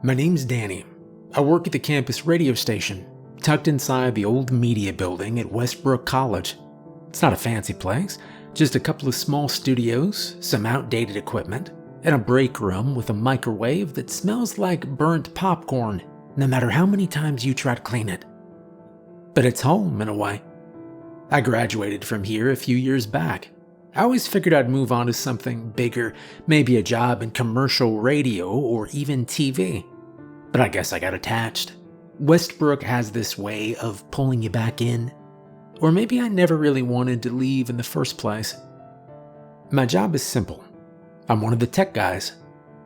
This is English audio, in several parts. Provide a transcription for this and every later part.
My name's Danny. I work at the campus radio station, tucked inside the old media building at Westbrook College. It's not a fancy place, just a couple of small studios, some outdated equipment, and a break room with a microwave that smells like burnt popcorn, no matter how many times you try to clean it. But it's home in a way. I graduated from here a few years back. I always figured I'd move on to something bigger, maybe a job in commercial radio or even TV. But I guess I got attached. Westbrook has this way of pulling you back in. Or maybe I never really wanted to leave in the first place. My job is simple. I'm one of the tech guys.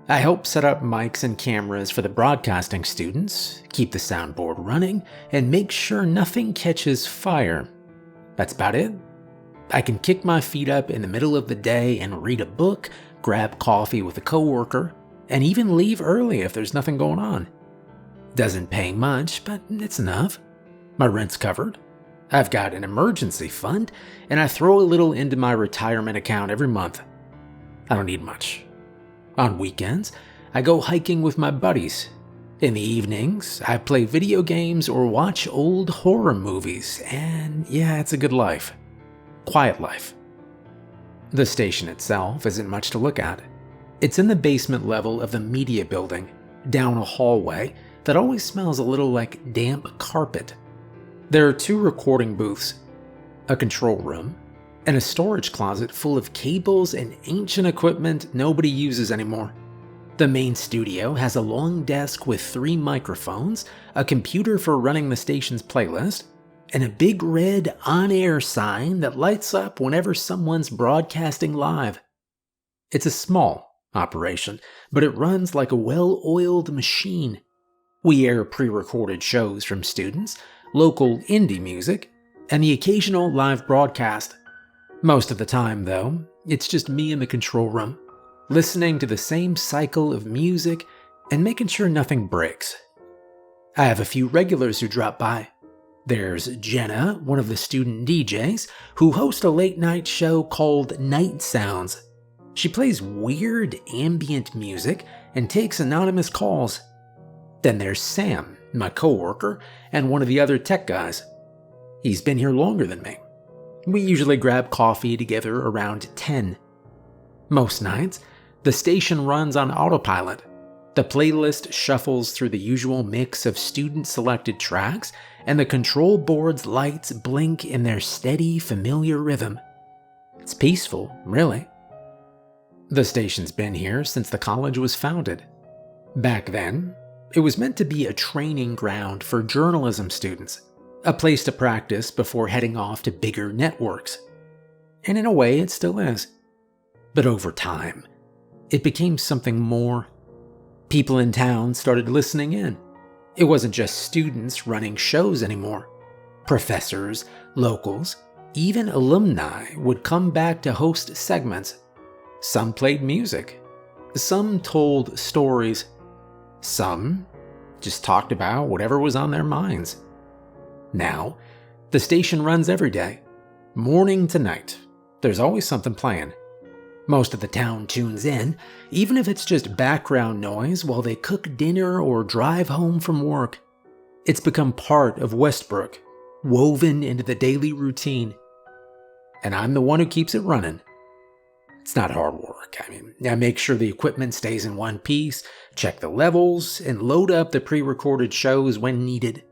I help set up mics and cameras for the broadcasting students, keep the soundboard running, and make sure nothing catches fire. That's about it. I can kick my feet up in the middle of the day and read a book, grab coffee with a coworker, and even leave early if there's nothing going on. Doesn't pay much, but it's enough. My rent's covered. I've got an emergency fund, and I throw a little into my retirement account every month. I don't need much. On weekends, I go hiking with my buddies. In the evenings, I play video games or watch old horror movies, and yeah, it's a good life. Quiet life. The station itself isn't much to look at. It's in the basement level of the media building, down a hallway that always smells a little like damp carpet. There are 2 recording booths, a control room, and a storage closet full of cables and ancient equipment nobody uses anymore. The main studio has a long desk with 3 microphones, a computer for running the station's playlist, and a big red on-air sign that lights up whenever someone's broadcasting live. It's a small operation, but it runs like a well-oiled machine. We air pre-recorded shows from students, local indie music, and the occasional live broadcast. Most of the time, though, it's just me in the control room, listening to the same cycle of music and making sure nothing breaks. I have a few regulars who drop by. There's Jenna, one of the student DJs, who hosts a late-night show called Night Sounds. She plays weird ambient music and takes anonymous calls. Then there's Sam, my coworker, and one of the other tech guys. He's been here longer than me. We usually grab coffee together around 10. Most nights, the station runs on autopilot. The playlist shuffles through the usual mix of student-selected tracks, and the control board's lights blink in their steady, familiar rhythm. It's peaceful, really. The station's been here since the college was founded. Back then, it was meant to be a training ground for journalism students, a place to practice before heading off to bigger networks. And in a way, it still is. But over time, it became something more. People in town started listening in. It wasn't just students running shows anymore. Professors, locals, even alumni would come back to host segments. Some played music. Some told stories. Some just talked about whatever was on their minds. Now, the station runs every day. Morning to night. There's always something playing. Most of the town tunes in, even if it's just background noise while they cook dinner or drive home from work. It's become part of Westbrook, woven into the daily routine. And I'm the one who keeps it running. It's not hard work. I make sure the equipment stays in one piece, check the levels, and load up the pre-recorded shows when needed.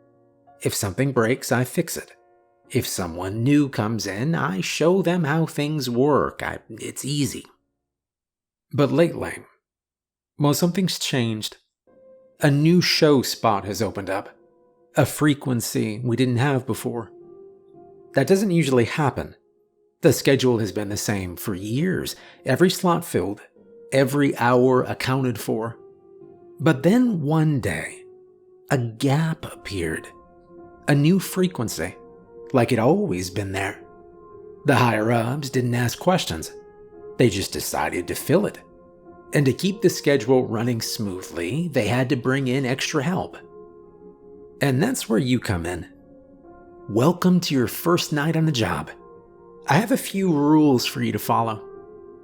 If something breaks, I fix it. If someone new comes in, I show them how things work. It's easy. But lately, well, something's changed. A new show spot has opened up. A frequency we didn't have before. That doesn't usually happen. The schedule has been the same for years. Every slot filled, every hour accounted for. But then one day, a gap appeared. A new frequency. Like it always been there. The higher-ups didn't ask questions. They just decided to fill it. And to keep the schedule running smoothly, they had to bring in extra help. And that's where you come in. Welcome to your first night on the job. I have a few rules for you to follow.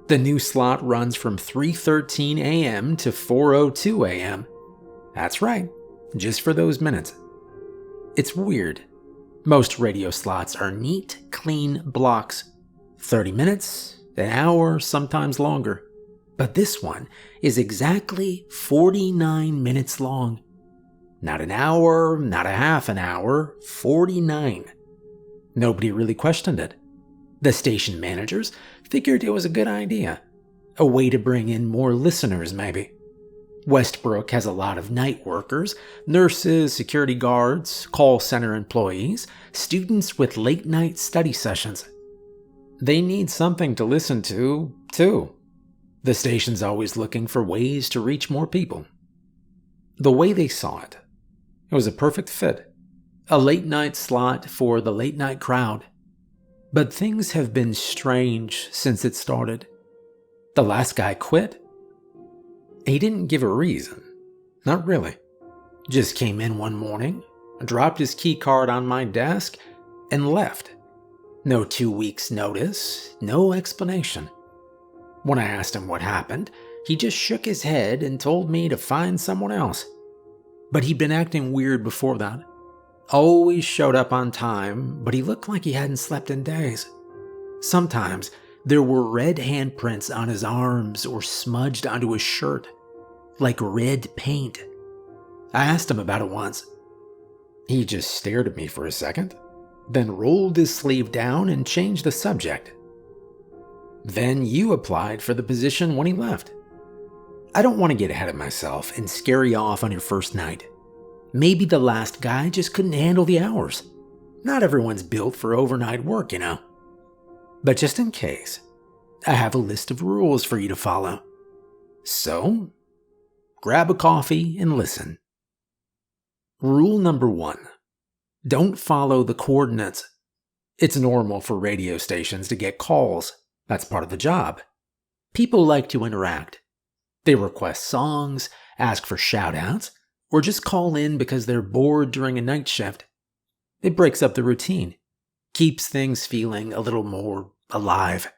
The new slot runs from 3:13 a.m. to 4:02 a.m. That's right, just for those minutes. It's weird. Most radio slots are neat, clean blocks. 30 minutes, an hour, sometimes longer. But this one is exactly 49 minutes long. Not an hour, not a half an hour, 49. Nobody really questioned it. The station managers figured it was a good idea. A way to bring in more listeners, maybe. Westbrook has a lot of night workers, nurses, security guards, call center employees, students with late-night study sessions. They need something to listen to, too. The station's always looking for ways to reach more people. The way they saw it, it was a perfect fit. A late-night slot for the late-night crowd. But things have been strange since it started. The last guy quit. He didn't give a reason. Not really. Just came in one morning, dropped his key card on my desk, and left. No 2 weeks' notice, no explanation. When I asked him what happened, he just shook his head and told me to find someone else. But he'd been acting weird before that. Always showed up on time, but he looked like he hadn't slept in days. Sometimes there were red handprints on his arms or smudged onto his shirt, like red paint. I asked him about it once. He just stared at me for a second, then rolled his sleeve down and changed the subject. Then you applied for the position when he left. I don't want to get ahead of myself and scare you off on your first night. Maybe the last guy just couldn't handle the hours. Not everyone's built for overnight work, you know. But just in case, I have a list of rules for you to follow. So, grab a coffee and listen. Rule number 1. Don't follow the coordinates. It's normal for radio stations to get calls. That's part of the job. People like to interact. They request songs, ask for shout-outs, or just call in because they're bored during a night shift. It breaks up the routine, keeps things feeling a little more alive.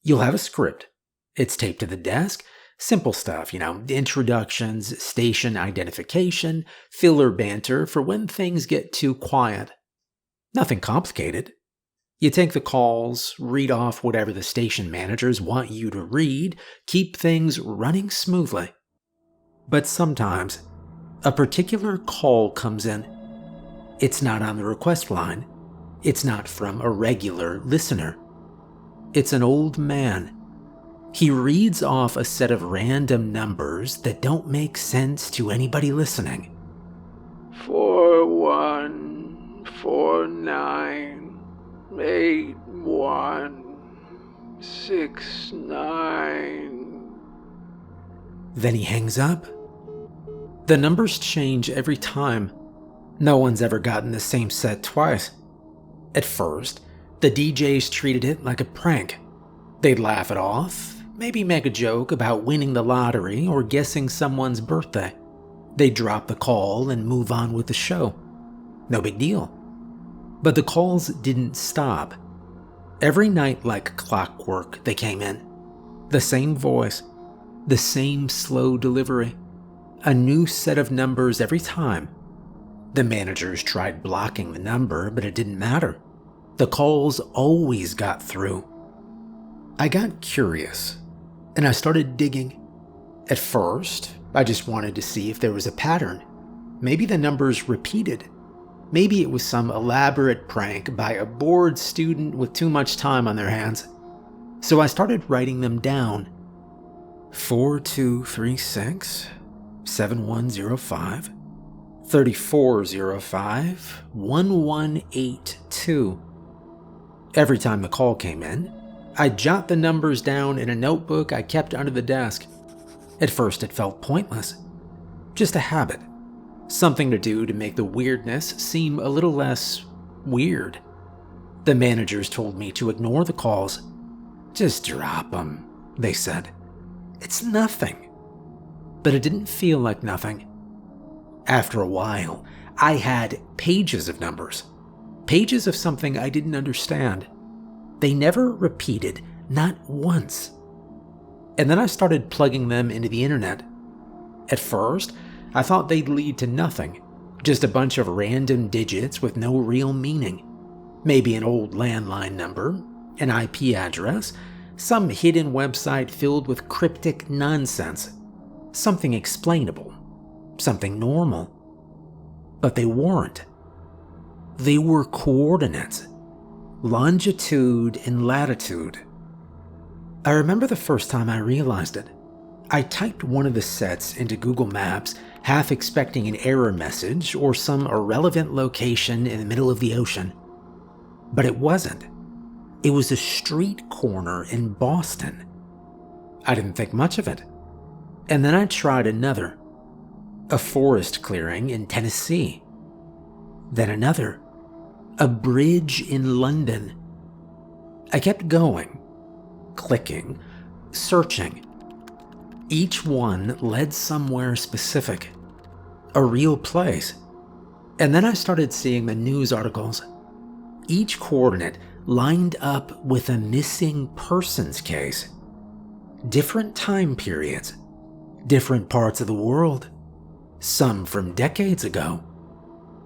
You'll have a script. It's taped to the desk. Simple stuff, introductions, station identification, filler banter for when things get too quiet. Nothing complicated. You take the calls, read off whatever the station managers want you to read, keep things running smoothly. But sometimes, a particular call comes in. It's not on the request line. It's not from a regular listener. It's an old man. He reads off a set of random numbers that don't make sense to anybody listening. 41498169. Then he hangs up. The numbers change every time. No one's ever gotten the same set twice. At first, the DJs treated it like a prank. They'd laugh it off, maybe make a joke about winning the lottery or guessing someone's birthday. They'd drop the call and move on with the show. No big deal. But the calls didn't stop. Every night, like clockwork, they came in. The same voice, the same slow delivery, a new set of numbers every time. The managers tried blocking the number, but it didn't matter. The calls always got through. I got curious, and I started digging. At first, I just wanted to see if there was a pattern. Maybe the numbers repeated. Maybe it was some elaborate prank by a bored student with too much time on their hands. So I started writing them down. 4236, 7105, 3405, 1182. Every time the call came in, I'd jot the numbers down in a notebook I kept under the desk. At first it felt pointless. Just a habit. Something to do to make the weirdness seem a little less weird. The managers told me to ignore the calls. Just drop them, they said. It's nothing. But it didn't feel like nothing. After a while, I had pages of numbers. Pages of something I didn't understand. They never repeated, not once. And then I started plugging them into the internet. At first, I thought they'd lead to nothing, just a bunch of random digits with no real meaning. Maybe an old landline number, an IP address, some hidden website filled with cryptic nonsense. Something explainable, something normal. But they weren't. They were coordinates, longitude and latitude. I remember the first time I realized it. I typed one of the sets into Google Maps, half expecting an error message or some irrelevant location in the middle of the ocean. But it wasn't. It was a street corner in Boston. I didn't think much of it. And then I tried another. A forest clearing in Tennessee. Then another. A bridge in London. I kept going, clicking, searching. Each one led somewhere specific. A real place. And then I started seeing the news articles. Each coordinate lined up with a missing persons case. Different time periods. Different parts of the world. Some from decades ago.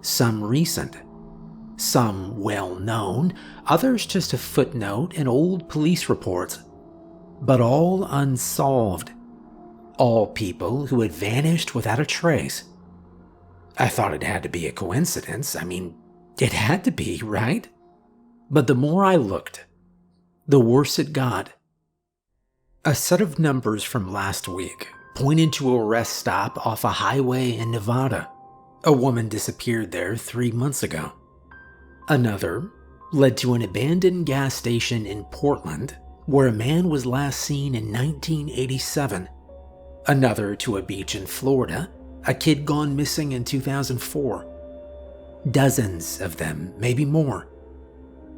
Some recent. Some well-known. Others just a footnote in old police reports. But all unsolved. All people who had vanished without a trace. I thought it had to be a coincidence. I mean, it had to be, right? But the more I looked, the worse it got. A set of numbers from last week pointed to a rest stop off a highway in Nevada. A woman disappeared there 3 months ago. Another led to an abandoned gas station in Portland where a man was last seen in 1987. Another to a beach in Florida, a kid gone missing in 2004. Dozens of them, maybe more.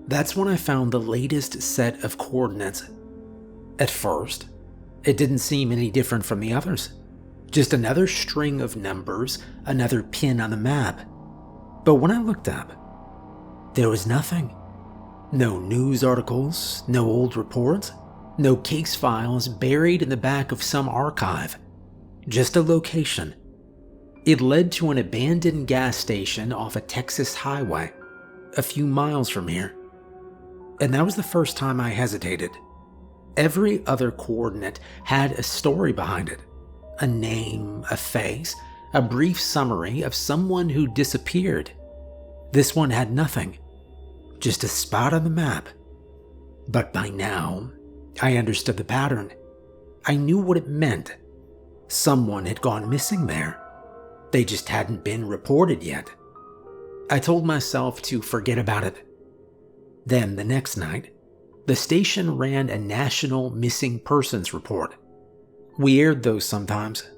That's when I found the latest set of coordinates. At first, it didn't seem any different from the others. Just another string of numbers, another pin on the map. But when I looked up, there was nothing. No news articles, no old reports, no case files buried in the back of some archive. Just a location. It led to an abandoned gas station off a Texas highway, a few miles from here. And that was the first time I hesitated. Every other coordinate had a story behind it. A name, a face, a brief summary of someone who disappeared. This one had nothing. Just a spot on the map. But by now, I understood the pattern. I knew what it meant. Someone had gone missing there. They just hadn't been reported yet. I told myself to forget about it. Then the next night, the station ran a national missing persons report. We aired those sometimes,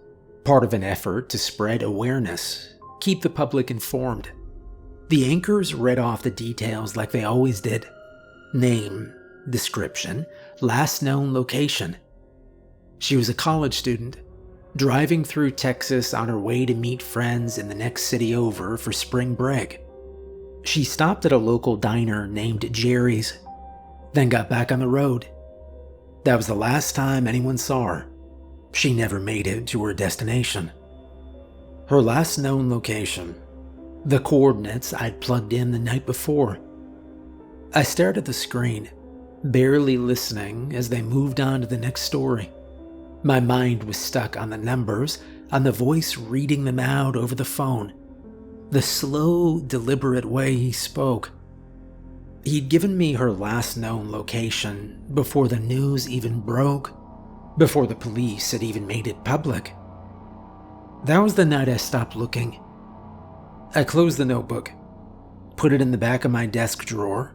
part of an effort to spread awareness, keep the public informed. The anchors read off the details like they always did. Name, description, last known location. She was a college student, driving through Texas on her way to meet friends in the next city over for spring break. She stopped at a local diner named Jerry's, then got back on the road. That was the last time anyone saw her. She never made it to her destination. Her last known location, the coordinates I'd plugged in the night before. I stared at the screen, barely listening as they moved on to the next story. My mind was stuck on the numbers, on the voice reading them out over the phone. The slow, deliberate way he spoke. He'd given me her last known location before the news even broke, before the police had even made it public. That was the night I stopped looking. I closed the notebook, put it in the back of my desk drawer,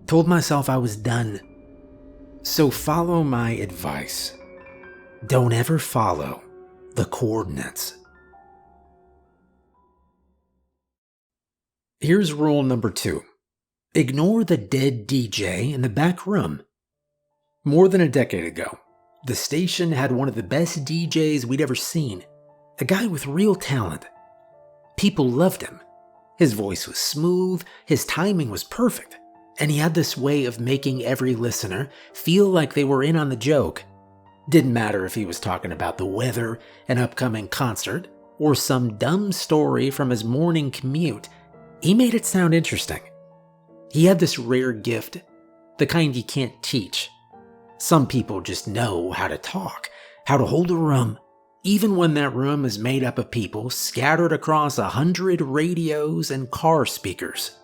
told myself I was done. So follow my advice. Don't ever follow the coordinates. Here's rule number 2. Ignore the dead DJ in the back room. More than a decade ago, the station had one of the best DJs we'd ever seen. A guy with real talent. People loved him. His voice was smooth, his timing was perfect, and he had this way of making every listener feel like they were in on the joke. Didn't matter if he was talking about the weather, an upcoming concert, or some dumb story from his morning commute, he made it sound interesting. He had this rare gift, the kind you can't teach. Some people just know how to talk, how to hold a room, even when that room is made up of people scattered across 100 radios and car speakers.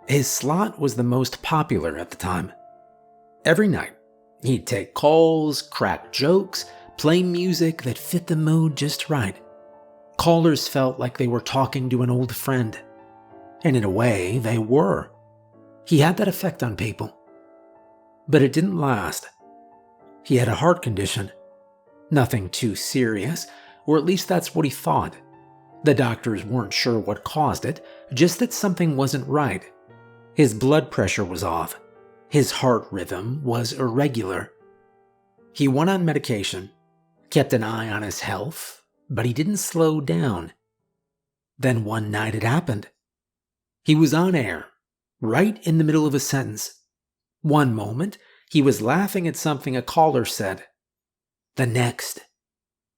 His slot was the most popular at the time. Every night, he'd take calls, crack jokes, play music that fit the mood just right. Callers felt like they were talking to an old friend. And in a way, they were. He had that effect on people. But it didn't last. He had a heart condition. Nothing too serious, or at least that's what he thought. The doctors weren't sure what caused it, just that something wasn't right. His blood pressure was off. His heart rhythm was irregular. He went on medication, kept an eye on his health, but he didn't slow down. Then one night it happened. He was on air, right in the middle of a sentence. One moment, he was laughing at something a caller said. The next,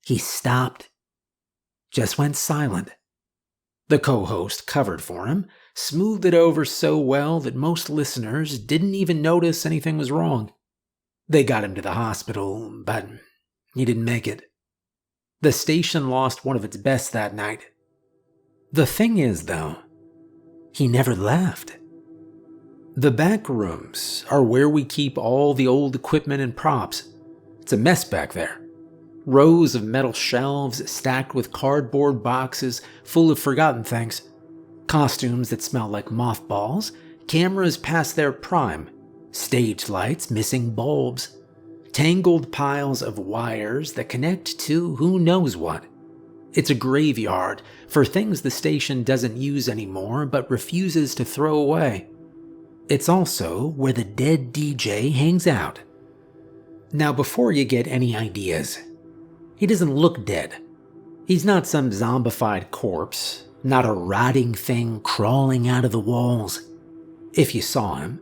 he stopped, just went silent. The co-host covered for him, smoothed it over so well that most listeners didn't even notice anything was wrong. They got him to the hospital, but he didn't make it. The station lost one of its best that night. The thing is, though, he never left. The back rooms are where we keep all the old equipment and props. It's a mess back there. Rows of metal shelves stacked with cardboard boxes full of forgotten things. Costumes that smell like mothballs, cameras past their prime, stage lights missing bulbs, tangled piles of wires that connect to who knows what. It's a graveyard for things the station doesn't use anymore but refuses to throw away. It's also where the dead DJ hangs out. Now, before you get any ideas, he doesn't look dead. He's not some zombified corpse, not a rotting thing crawling out of the walls. If you saw him,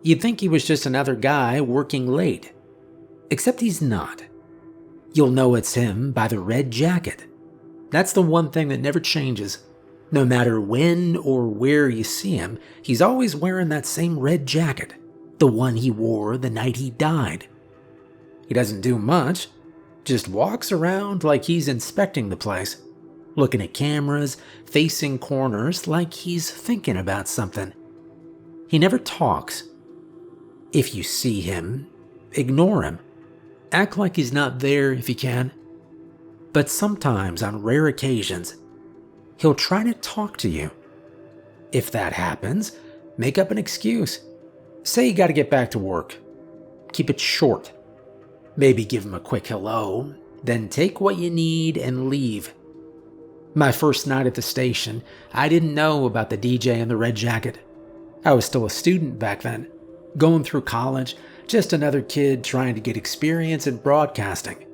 you'd think he was just another guy working late. Except he's not. You'll know it's him by the red jacket. That's the one thing that never changes. No matter when or where you see him, he's always wearing that same red jacket, the one he wore the night he died. He doesn't do much, just walks around like he's inspecting the place, looking at cameras, facing corners like he's thinking about something. He never talks. If you see him, ignore him. Act like he's not there if you can. But sometimes, on rare occasions, he'll try to talk to you. If that happens, make up an excuse. Say you gotta get back to work. Keep it short. Maybe give him a quick hello, then take what you need and leave. My first night at the station, I didn't know about the DJ in the red jacket. I was still a student back then, going through college, just another kid trying to get experience in broadcasting.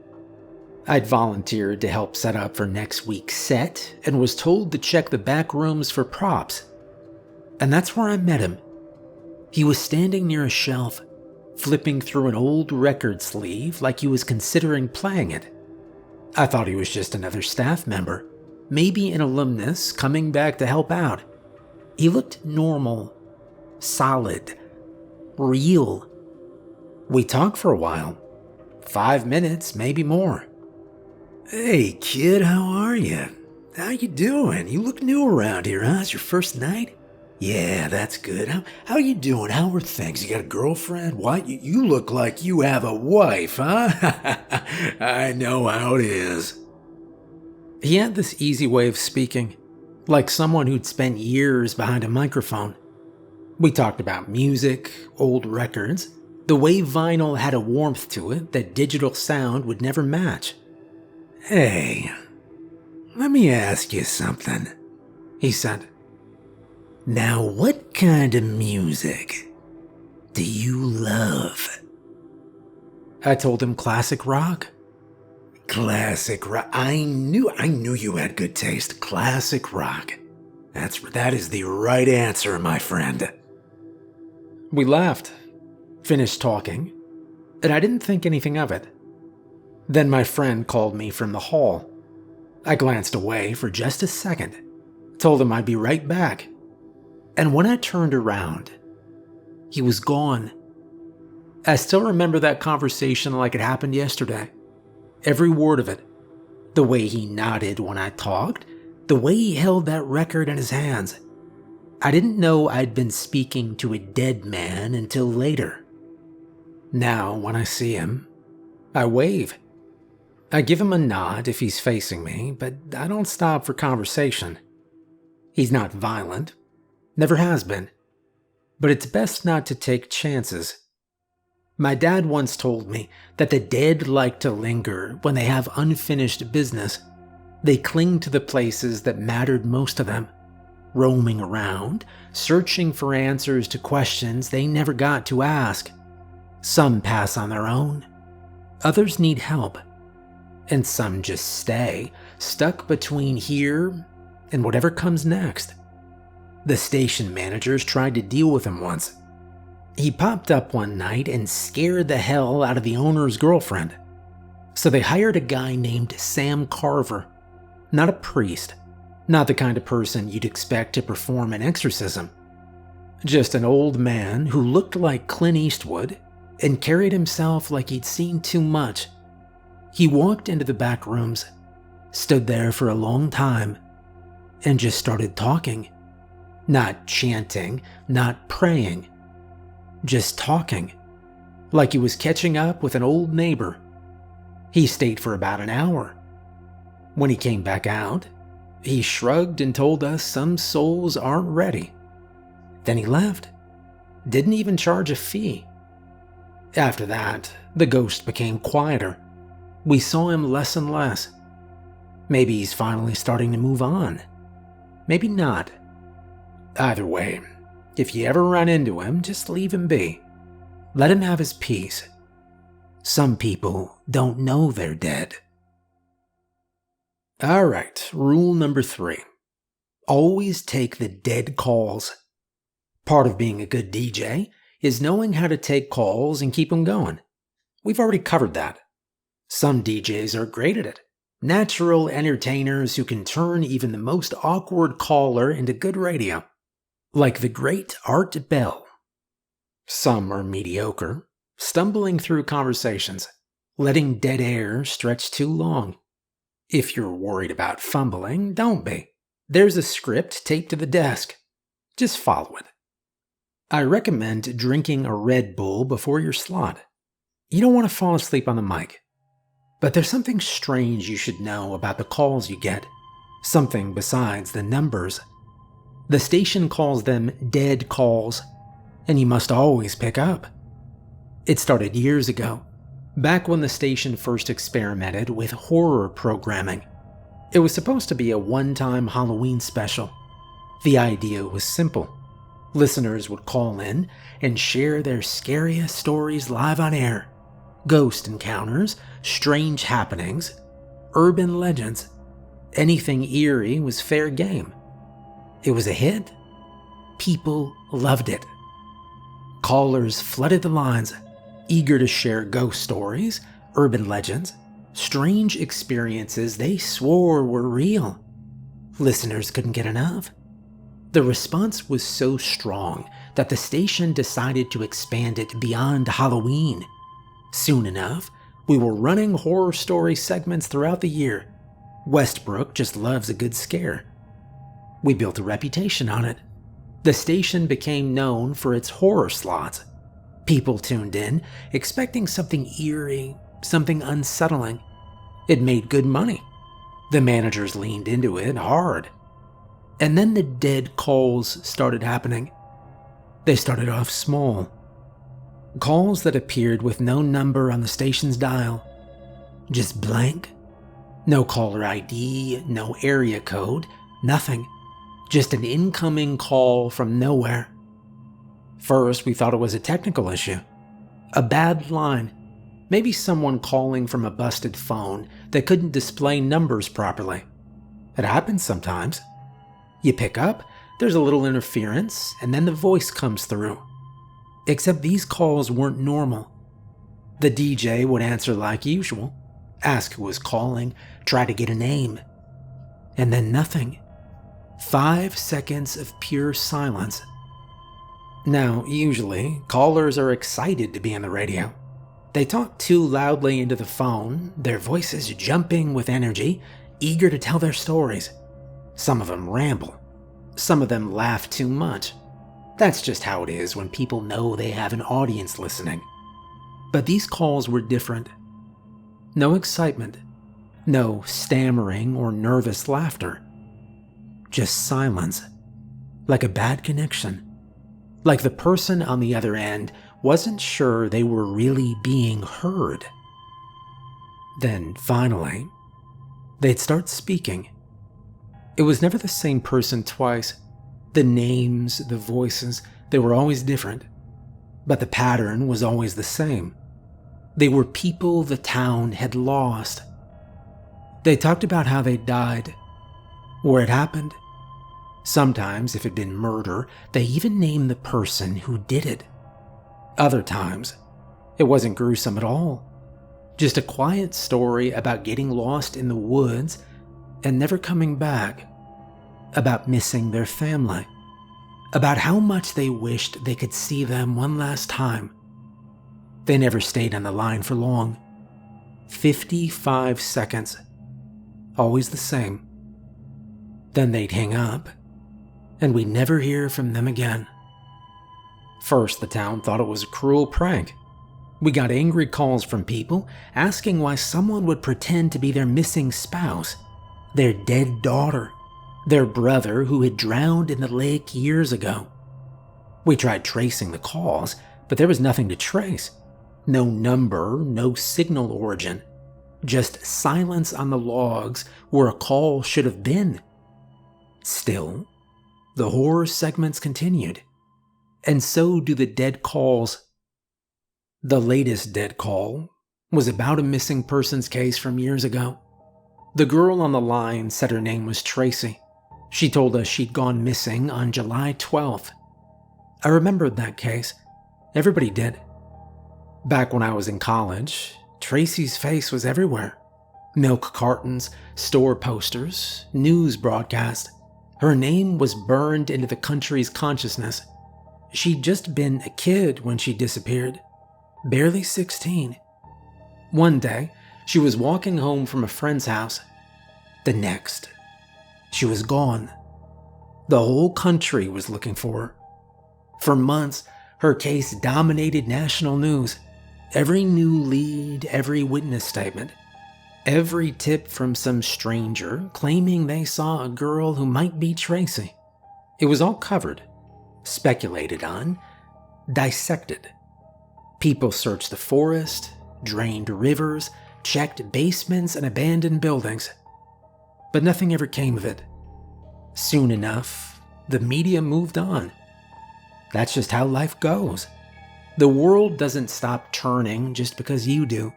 I'd volunteered to help set up for next week's set and was told to check the back rooms for props. And that's where I met him. He was standing near a shelf, flipping through an old record sleeve like he was considering playing it. I thought he was just another staff member, maybe an alumnus coming back to help out. He looked normal, solid, real. We talked for a while. 5 minutes, maybe more. Hey, kid, how are you? How you doing? You look new around here, huh? It's your first night? Yeah, that's good. How you doing? How are things? You got a girlfriend? What? You look like you have a wife, huh? I know how it is. He had this easy way of speaking, like someone who'd spent years behind a microphone. We talked about music, old records, the way vinyl had a warmth to it that digital sound would never match. Hey, let me ask you something, he said. Now, what kind of music do you love? I told him classic rock. Classic rock. I knew you had good taste. Classic rock. That is the right answer, my friend. We laughed, finished talking, and I didn't think anything of it. Then my friend called me from the hall. I glanced away for just a second, told him I'd be right back, and when I turned around, he was gone. I still remember that conversation like it happened yesterday. Every word of it. The way he nodded when I talked, the way he held that record in his hands. I didn't know I'd been speaking to a dead man until later. Now, when I see him, I wave. I give him a nod if he's facing me, but I don't stop for conversation. He's not violent, never has been, but it's best not to take chances. My dad once told me that the dead like to linger when they have unfinished business. They cling to the places that mattered most to them, roaming around, searching for answers to questions they never got to ask. Some pass on their own, others need help, and some just stay, stuck between here and whatever comes next. The station managers tried to deal with him once. He popped up one night and scared the hell out of the owner's girlfriend. So they hired a guy named Sam Carver. Not a priest, not the kind of person you'd expect to perform an exorcism. Just an old man who looked like Clint Eastwood and carried himself like he'd seen too much. He walked into the back rooms, stood there for a long time, and just started talking. Not chanting, not praying. Just talking, like he was catching up with an old neighbor. He stayed for about an hour. When he came back out, he shrugged and told us some souls aren't ready. Then he left. Didn't even charge a fee. After that, the ghost became quieter. We saw him less and less. Maybe he's finally starting to move on. Maybe not. Either way, if you ever run into him, just leave him be. Let him have his peace. Some people don't know they're dead. Alright, rule number 3. Always take the dead calls. Part of being a good DJ is knowing how to take calls and keep them going. We've already covered that. Some DJs are great at it. Natural entertainers who can turn even the most awkward caller into good radio. Like the great Art Bell. Some are mediocre, stumbling through conversations, letting dead air stretch too long. If you're worried about fumbling, don't be. There's a script taped to the desk. Just follow it. I recommend drinking a Red Bull before your slot. You don't want to fall asleep on the mic. But there's something strange you should know about the calls you get. Something besides the numbers. The station calls them dead calls, and you must always pick up. It started years ago, back when the station first experimented with horror programming. It was supposed to be a one-time Halloween special. The idea was simple. Listeners would call in and share their scariest stories live on air. Ghost encounters, strange happenings, urban legends. Anything eerie was fair game. It was a hit. People loved it. Callers flooded the lines, eager to share ghost stories, urban legends, strange experiences they swore were real. Listeners couldn't get enough. The response was so strong that the station decided to expand it beyond Halloween. Soon enough, we were running horror story segments throughout the year. Westbrook just loves a good scare. We built a reputation on it. The station became known for its horror slots. People tuned in, expecting something eerie, something unsettling. It made good money. The managers leaned into it hard. And then the dead calls started happening. They started off small. Calls that appeared with no number on the station's dial. Just blank. No caller ID, no area code, nothing. Just an incoming call from nowhere. First, we thought it was a technical issue. A bad line. Maybe someone calling from a busted phone that couldn't display numbers properly. It happens sometimes. You pick up, there's a little interference, and then the voice comes through. Except these calls weren't normal. The DJ would answer like usual, ask who was calling, try to get a name. And then nothing. 5 seconds of pure silence. Now, usually, callers are excited to be on the radio. They talk too loudly into the phone, their voices jumping with energy, eager to tell their stories. Some of them ramble. Some of them laugh too much. That's just how it is when people know they have an audience listening. But these calls were different. No excitement. No stammering or nervous laughter. Just silence. Like a bad connection. Like the person on the other end wasn't sure they were really being heard. Then, finally, they'd start speaking. It was never the same person twice. The names, the voices, they were always different. But the pattern was always the same. They were people the town had lost. They talked about how they died, where it happened. Sometimes, if it'd been murder, they even named the person who did it. Other times, it wasn't gruesome at all. Just a quiet story about getting lost in the woods and never coming back. About missing their family. About how much they wished they could see them one last time. They never stayed on the line for long. 55 seconds. Always the same. Then they'd hang up, and we'd never hear from them again. First, the town thought it was a cruel prank. We got angry calls from people asking why someone would pretend to be their missing spouse, their dead daughter, their brother who had drowned in the lake years ago. We tried tracing the calls, but there was nothing to trace. No number, no signal origin. Just silence on the logs where a call should have been. Still, the horror segments continued. And so do the dead calls. The latest dead call was about a missing persons case from years ago. The girl on the line said her name was Tracy. She told us she'd gone missing on July 12th. I remembered that case. Everybody did. Back when I was in college, Tracy's face was everywhere. Milk cartons, store posters, news broadcasts. Her name was burned into the country's consciousness. She'd just been a kid when she disappeared. Barely 16. One day, she was walking home from a friend's house. The next, she was gone. The whole country was looking for her. For months, her case dominated national news. Every new lead, every witness statement, every tip from some stranger claiming they saw a girl who might be Tracy. It was all covered, speculated on, dissected. People searched the forest, drained rivers, checked basements and abandoned buildings. But nothing ever came of it. Soon enough, the media moved on. That's just how life goes. The world doesn't stop turning just because you do.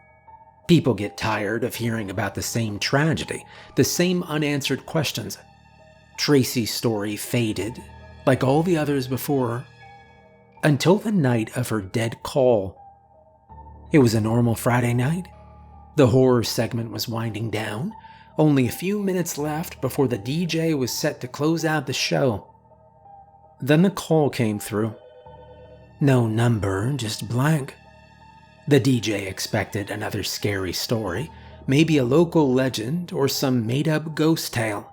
People get tired of hearing about the same tragedy, the same unanswered questions. Tracy's story faded, like all the others before her, until the night of her dead call. It was a normal Friday night. The horror segment was winding down, only a few minutes left before the DJ was set to close out the show. Then the call came through. No number, just blank. The DJ expected another scary story, maybe a local legend or some made-up ghost tale.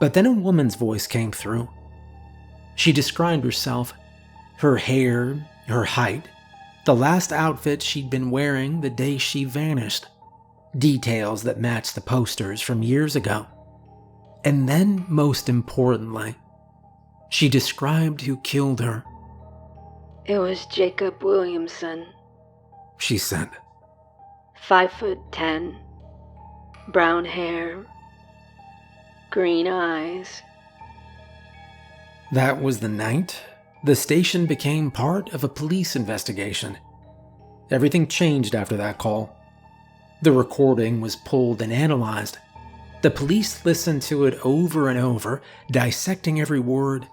But then a woman's voice came through. She described herself, her hair, her height, the last outfit she'd been wearing the day she vanished. Details that matched the posters from years ago. And then, most importantly, she described who killed her. It was Jacob Williamson, she said. 5'10", brown hair, green eyes. That was the night the station became part of a police investigation. Everything changed after that call. The recording was pulled and analyzed. The police listened to it over and over, dissecting every word,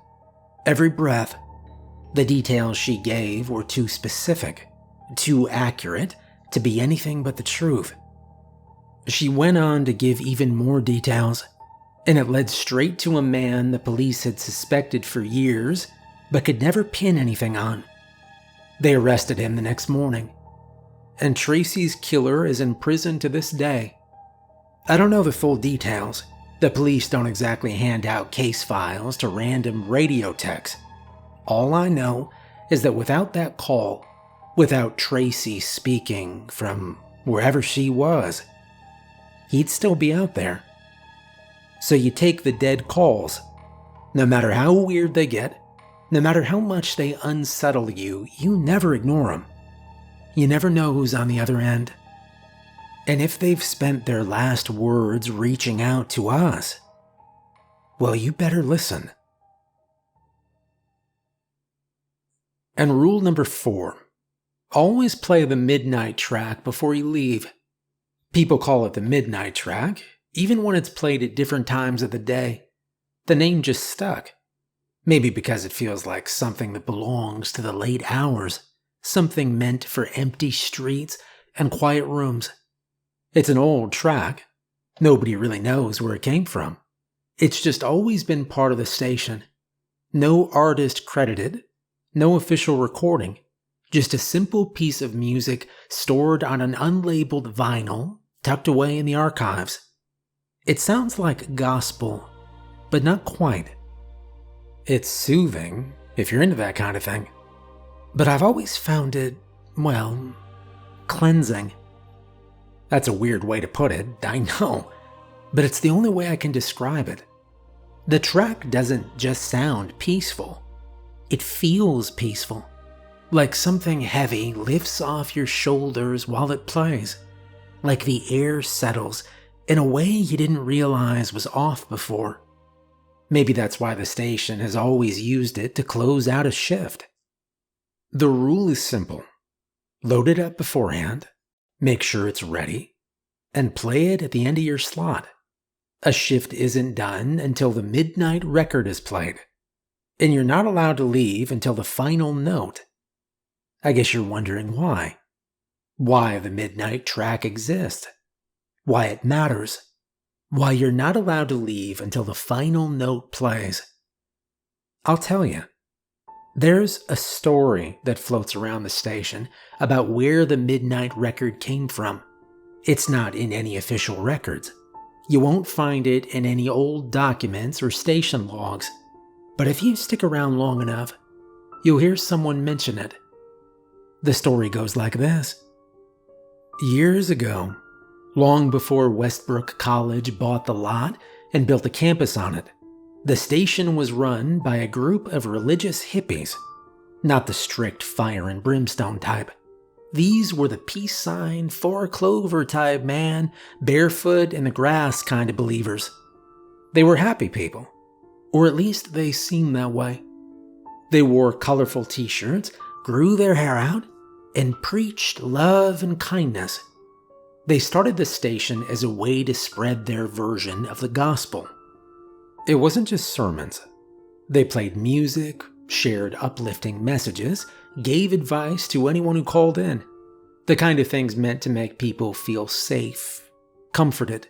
every breath. The details she gave were too specific, too accurate to be anything but the truth. She went on to give even more details. and it led straight to a man the police had suspected for years, but could never pin anything on. They arrested him the next morning, and Tracy's killer is in prison to this day. I don't know the full details. The police don't exactly hand out case files to random radio techs. All I know is that without that call, without Tracy speaking from wherever she was, he'd still be out there. So you take the dead calls. No matter how weird they get, no matter how much they unsettle you, you never ignore them. You never know who's on the other end. And if they've spent their last words reaching out to us, well, you better listen. And rule number 4, always play the midnight track before you leave. People call it the midnight track, even when it's played at different times of the day. The name just stuck. Maybe because it feels like something that belongs to the late hours, something meant for empty streets and quiet rooms. It's an old track. Nobody really knows where it came from. It's just always been part of the station. No artist credited, no official recording, just a simple piece of music stored on an unlabeled vinyl tucked away in the archives. It sounds like gospel, but not quite. It's soothing, if you're into that kind of thing. But I've always found it, well, cleansing. That's a weird way to put it, I know, but it's the only way I can describe it. The track doesn't just sound peaceful. It feels peaceful. Like something heavy lifts off your shoulders while it plays. Like the air settles in a way you didn't realize was off before. Maybe that's why the station has always used it to close out a shift. The rule is simple. Load it up beforehand, make sure it's ready, and play it at the end of your slot. A shift isn't done until the midnight record is played, and you're not allowed to leave until the final note. I guess you're wondering why. Why the midnight track exists. Why it matters. Why you're not allowed to leave until the final note plays. I'll tell you. There's a story that floats around the station about where the midnight record came from. It's not in any official records. You won't find it in any old documents or station logs. But if you stick around long enough, you'll hear someone mention it. The story goes like this. Years ago, long before Westbrook College bought the lot and built a campus on it, the station was run by a group of religious hippies, not the strict fire and brimstone type. These were the peace sign, 4-clover type man, barefoot in the grass kind of believers. They were happy people, or at least they seemed that way. They wore colorful t-shirts, grew their hair out, and preached love and kindness. They started the station as a way to spread their version of the gospel. It wasn't just sermons. They played music, shared uplifting messages, gave advice to anyone who called in. The kind of things meant to make people feel safe, comforted.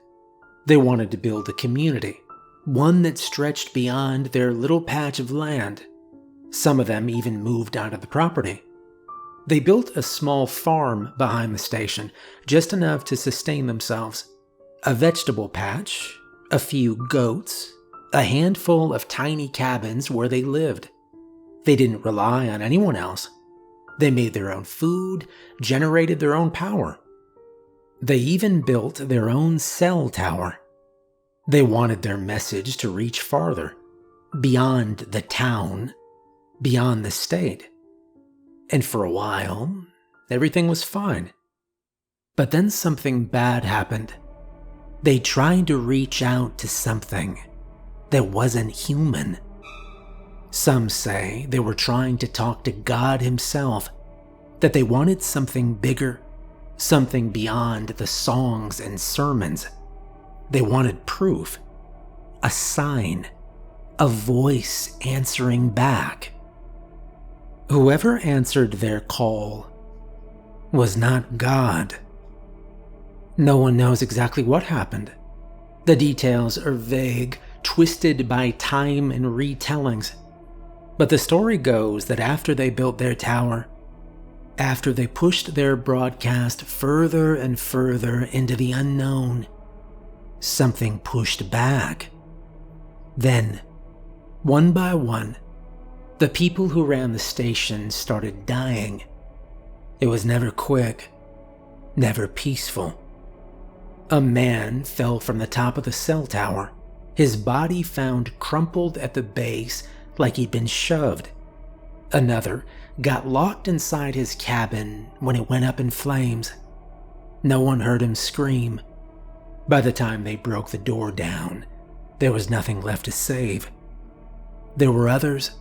They wanted to build a community, one that stretched beyond their little patch of land. Some of them even moved onto the property. They built a small farm behind the station, just enough to sustain themselves. A vegetable patch, a few goats, a handful of tiny cabins where they lived. They didn't rely on anyone else. They made their own food, generated their own power. They even built their own cell tower. They wanted their message to reach farther, beyond the town, beyond the state. And for a while, everything was fine. But then something bad happened. They tried to reach out to something that wasn't human. Some say they were trying to talk to God himself, that they wanted something bigger, something beyond the songs and sermons. They wanted proof, a sign, a voice answering back. Whoever answered their call was not God. No one knows exactly what happened. The details are vague, twisted by time and retellings. But the story goes that after they built their tower, after they pushed their broadcast further and further into the unknown, something pushed back. Then, one by one, the people who ran the station started dying. It was never quick, never peaceful. A man fell from the top of the cell tower, his body found crumpled at the base like he'd been shoved. Another got locked inside his cabin when it went up in flames. No one heard him scream. By the time they broke the door down, there was nothing left to save. There were others,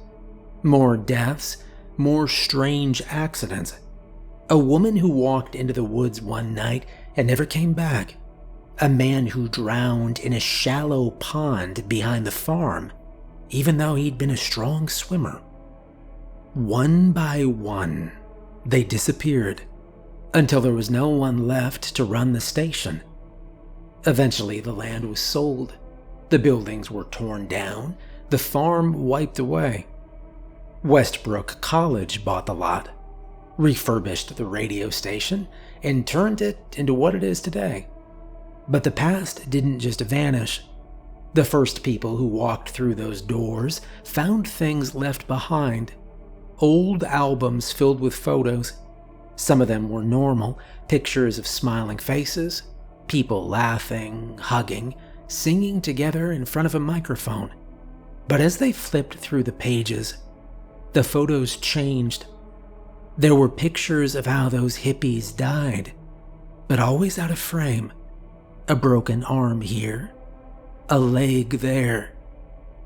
more deaths, more strange accidents. A woman who walked into the woods one night and never came back. A man who drowned in a shallow pond behind the farm, even though he'd been a strong swimmer. One by one, they disappeared until there was no one left to run the station. Eventually, the land was sold. The buildings were torn down, the farm wiped away. Westbrook College bought the lot, refurbished the radio station, and turned it into what it is today. But the past didn't just vanish. The first people who walked through those doors found things left behind. Old albums filled with photos. Some of them were normal, pictures of smiling faces, people laughing, hugging, singing together in front of a microphone. But as they flipped through the pages, the photos changed. There were pictures of how those hippies died, but always out of frame. A broken arm here, a leg there,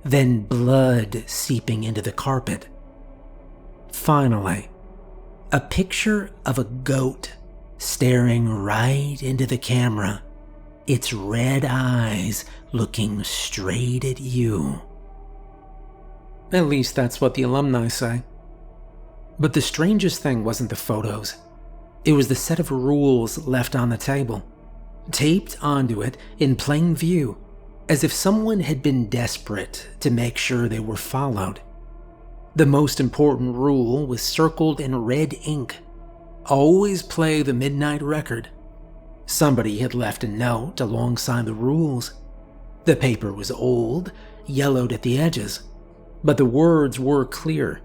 then blood seeping into the carpet. Finally, a picture of a goat staring right into the camera, its red eyes looking straight at you. At least that's what the alumni say. But the strangest thing wasn't the photos. It was the set of rules left on the table, taped onto it in plain view, as if someone had been desperate to make sure they were followed. The most important rule was circled in red ink. Always play the midnight record. Somebody had left a note alongside the rules. The paper was old, yellowed at the edges, but the words were clear.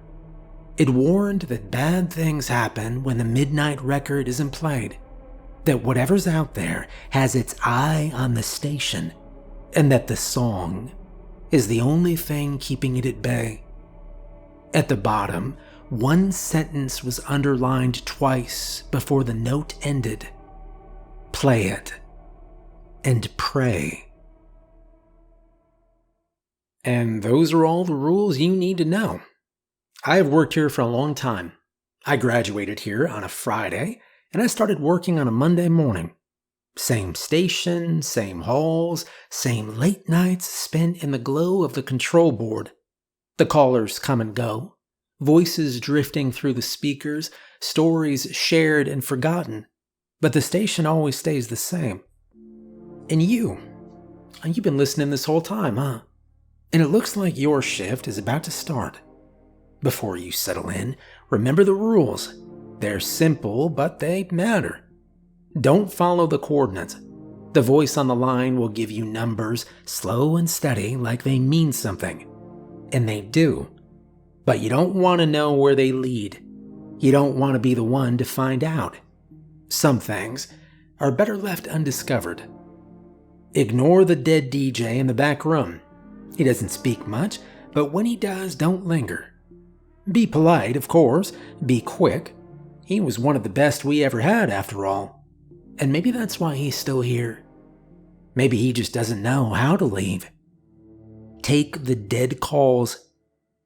It warned that bad things happen when the midnight record isn't played, that whatever's out there has its eye on the station, and that the song is the only thing keeping it at bay. At the bottom, one sentence was underlined twice before the note ended. Play it and pray. And those are all the rules you need to know. I have worked here for a long time. I graduated here on a Friday, and I started working on a Monday morning. Same station, same halls, same late nights spent in the glow of the control board. The callers come and go, voices drifting through the speakers, stories shared and forgotten, but the station always stays the same. And you've been listening this whole time, huh? And it looks like your shift is about to start. Before you settle in, remember the rules. They're simple, but they matter. Don't follow the coordinates. The voice on the line will give you numbers, slow and steady, like they mean something. And they do. But you don't want to know where they lead. You don't want to be the one to find out. Some things are better left undiscovered. Ignore the dead DJ in the back room. He doesn't speak much, but when he does, don't linger. Be polite, of course. Be quick. He was one of the best we ever had, after all. And maybe that's why he's still here. Maybe he just doesn't know how to leave. Take the dead calls.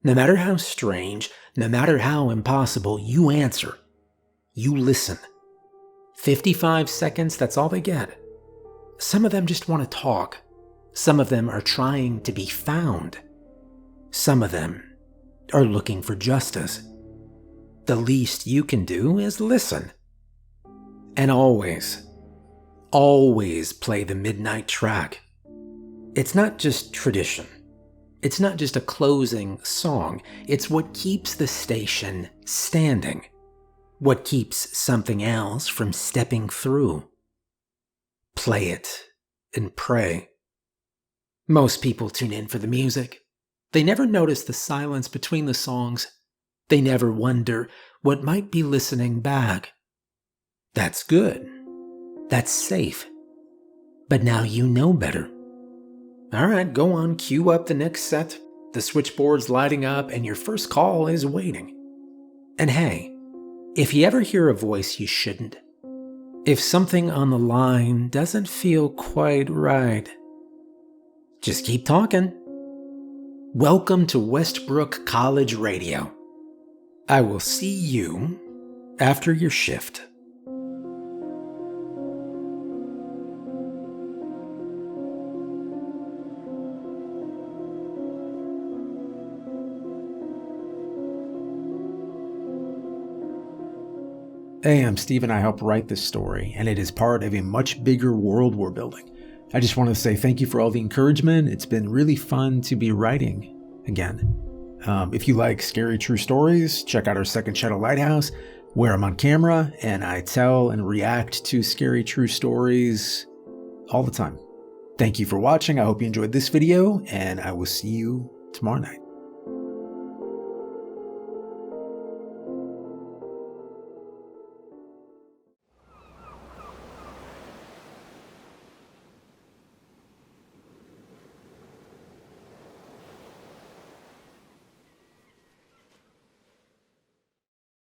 No matter how strange, no matter how impossible, you answer. You listen. 55 seconds, that's all they get. Some of them just want to talk. Some of them are trying to be found. Some of them are looking for justice. The least you can do is listen. And always play the midnight track. It's not just tradition. It's not just a closing song. It's what keeps the station standing. What keeps something else from stepping through. Play it and pray. Most people tune in for the music. They never notice the silence between the songs. They never wonder what might be listening back. That's good. That's safe. But now you know better. All right, go on, cue up the next set. The switchboard's lighting up and your first call is waiting. And hey, if you ever hear a voice you shouldn't, if something on the line doesn't feel quite right, just keep talking. Welcome to Westbrook College Radio. I will see you after your shift. Hey, I'm Steve and I help write this story, and it is part of a much bigger world we're building. I just want to say thank you for all the encouragement. It's been really fun to be writing again. If you like scary true stories, check out our second channel, Lighthouse, where I'm on camera and I tell and react to scary true stories all the time. Thank you for watching. I hope you enjoyed this video, and I will see you tomorrow night.